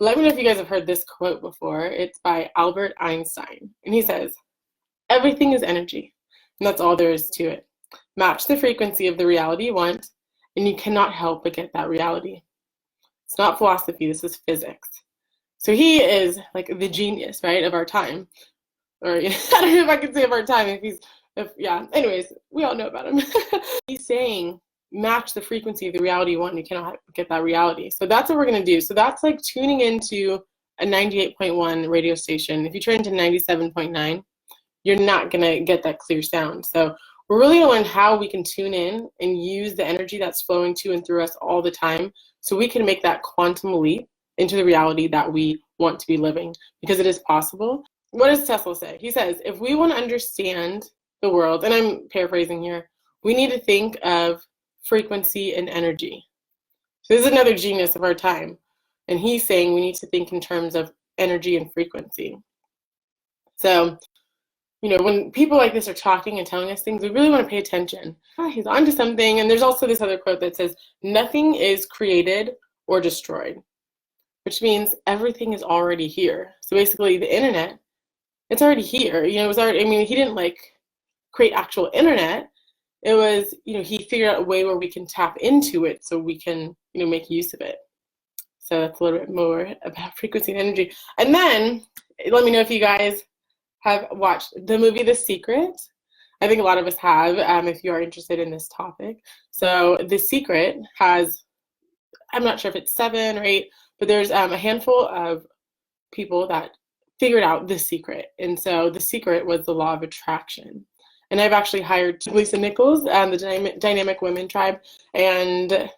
Let me know if you guys have heard this quote before. It's by Albert Einstein. And he says, everything is energy. And that's all there is to it. Match the frequency of the reality you want, and you cannot help but get that reality. It's not philosophy, this is physics. So he is like the genius, right, of our time. Or I don't know if I can say of our time yeah, anyways, we all know about him. He's saying match the frequency of the reality you want, and you cannot get that reality. So that's what we're going to do. So that's like tuning into a 98.1 radio station. If you turn into 97.9, you're not going to get that clear sound. So we're really going to learn how we can tune in and use the energy that's flowing to and through us all the time so we can make that quantum leap into the reality that we want to be living, because it is possible. What does Tesla say? He says, if we want to understand the world, and I'm paraphrasing here, we need to think of frequency and energy. So this is another genius of our time. And he's saying we need to think in terms of energy and frequency. So, when people like this are talking and telling us things, we really want to pay attention. He's onto something. And there's also this other quote that says, nothing is created or destroyed, which means everything is already here. So basically the internet, it's already here. It was already, he didn't create actual internet. It was, he figured out a way where we can tap into it so we can, make use of it. So that's a little bit more about frequency and energy. And then let me know if you guys have watched the movie The Secret. I think a lot of us have, if you are interested in this topic. So The Secret has, I'm not sure if it's 7 or 8, but there's a handful of people that figured out the secret. And so the secret was the law of attraction. And I've actually hired Lisa Nichols, the Dynamic Women Tribe, and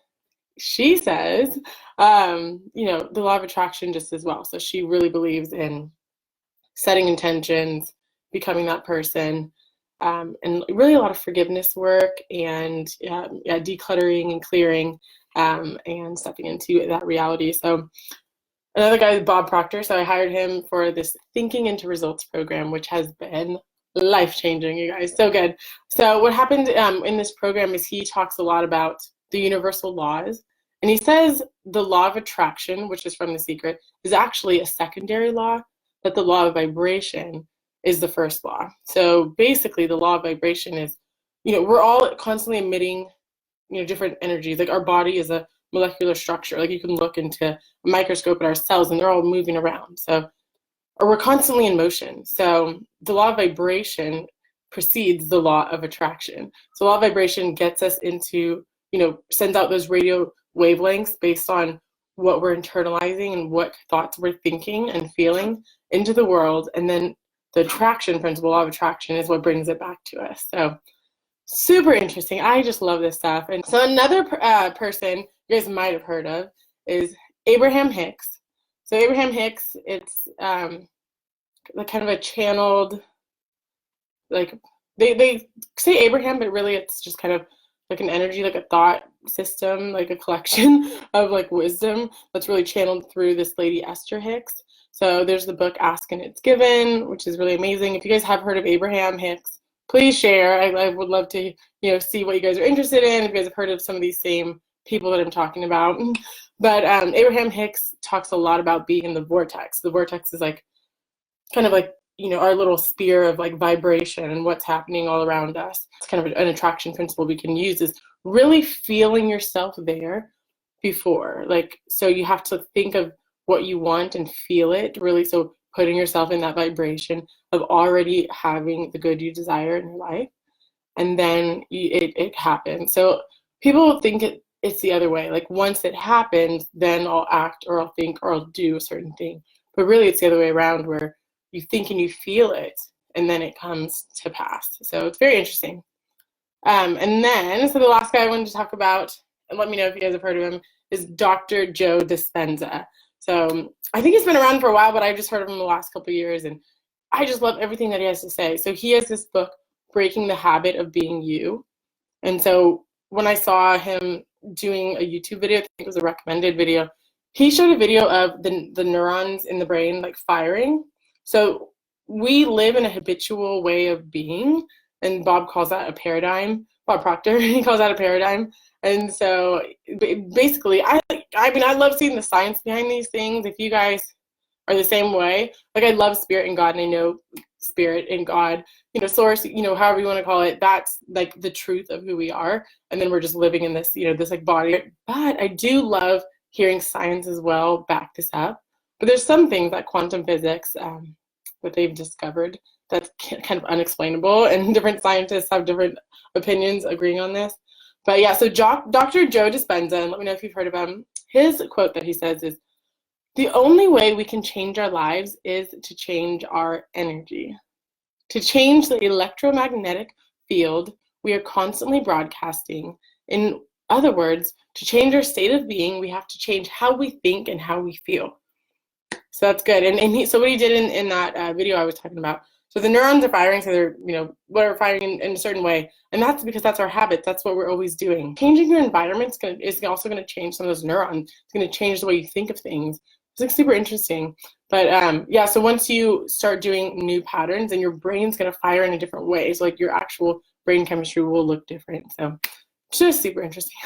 she says, the law of attraction just as well. So she really believes in setting intentions, becoming that person, and really a lot of forgiveness work and decluttering and clearing and stepping into that reality. So another guy is Bob Proctor. So I hired him for this Thinking into Results program, which has been life-changing, you guys. So good. So what happened in this program is he talks a lot about the universal laws. And he says the law of attraction, which is from The Secret, is actually a secondary law, that the law of vibration is the first law. So basically the law of vibration is, we're all constantly emitting, different energies. Like our body is a molecular structure. Like you can look into a microscope at our cells and they're all moving around. Or we're constantly in motion. So the law of vibration precedes the law of attraction. So law of vibration gets us into, sends out those radio wavelengths based on what we're internalizing and what thoughts we're thinking and feeling into the world. And then the attraction principle, law of attraction, is what brings it back to us. So super interesting. I just love this stuff. And so another person you guys might have heard of is Abraham Hicks. So Abraham Hicks, it's kind of a channeled, they say Abraham, but really it's just kind of like an energy, like a thought system, like a collection of wisdom that's really channeled through this lady, Esther Hicks. So there's the book Ask and It's Given, which is really amazing. If you guys have heard of Abraham Hicks, please share. I would love to, see what you guys are interested in, if you guys have heard of some of these same people that I'm talking about. But Abraham Hicks talks a lot about being in the vortex. The vortex is kind of our little sphere of vibration and what's happening all around us. It's kind of an attraction principle we can use, is really feeling yourself there before. So you have to think of what you want and feel it, really. So putting yourself in that vibration of already having the good you desire in your life, and then it happens. So people think it's the other way. Once it happens, then I'll act or I'll think or I'll do a certain thing. But really it's the other way around, where you think and you feel it, and then it comes to pass. So it's very interesting. And then, so the last guy I wanted to talk about, and let me know if you guys have heard of him, is Dr. Joe Dispenza. So I think he's been around for a while, but I've just heard of him the last couple of years, and I just love everything that he has to say. So he has this book, Breaking the Habit of Being You. And so when I saw him doing a YouTube video, I think it was a recommended video, he showed a video of the neurons in the brain firing. So we live in a habitual way of being, and Bob calls that a paradigm, Bob Proctor. He calls that a paradigm. And so basically, I mean, I love seeing the science behind these things. If you guys are the same way, like I love spirit and God, and I know spirit and God, source, however you want to call it, that's like the truth of who we are. And then we're just living in this, this like body. But I do love hearing science as well back this up. But there's some things like quantum physics that they've discovered that's kind of unexplainable, and different scientists have different opinions agreeing on this. But yeah, so Dr. Joe Dispenza, and let me know if you've heard of him, his quote that he says is, "The only way we can change our lives is to change our energy. To change the electromagnetic field we are constantly broadcasting. In other words, to change our state of being, we have to change how we think and how we feel." So that's good. And so what he did in that video I was talking about, so the neurons are firing, so they're, we're firing in a certain way. And that's because that's our habits. That's what we're always doing. Changing your environment is also going to change some of those neurons. It's going to change the way you think of things. It's like super interesting. But yeah, so once you start doing new patterns, and your brain's going to fire in a different way. So like your actual brain chemistry will look different. So it's just super interesting.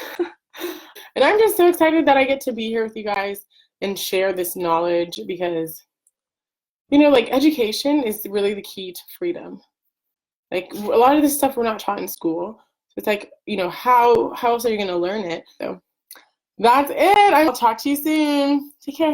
And I'm just so excited that I get to be here with you guys and share this knowledge, because like education is really the key to freedom. Like a lot of this stuff we're not taught in school. So it's like, how else are you going to learn it? So that's it. I'll talk to you soon. Take care.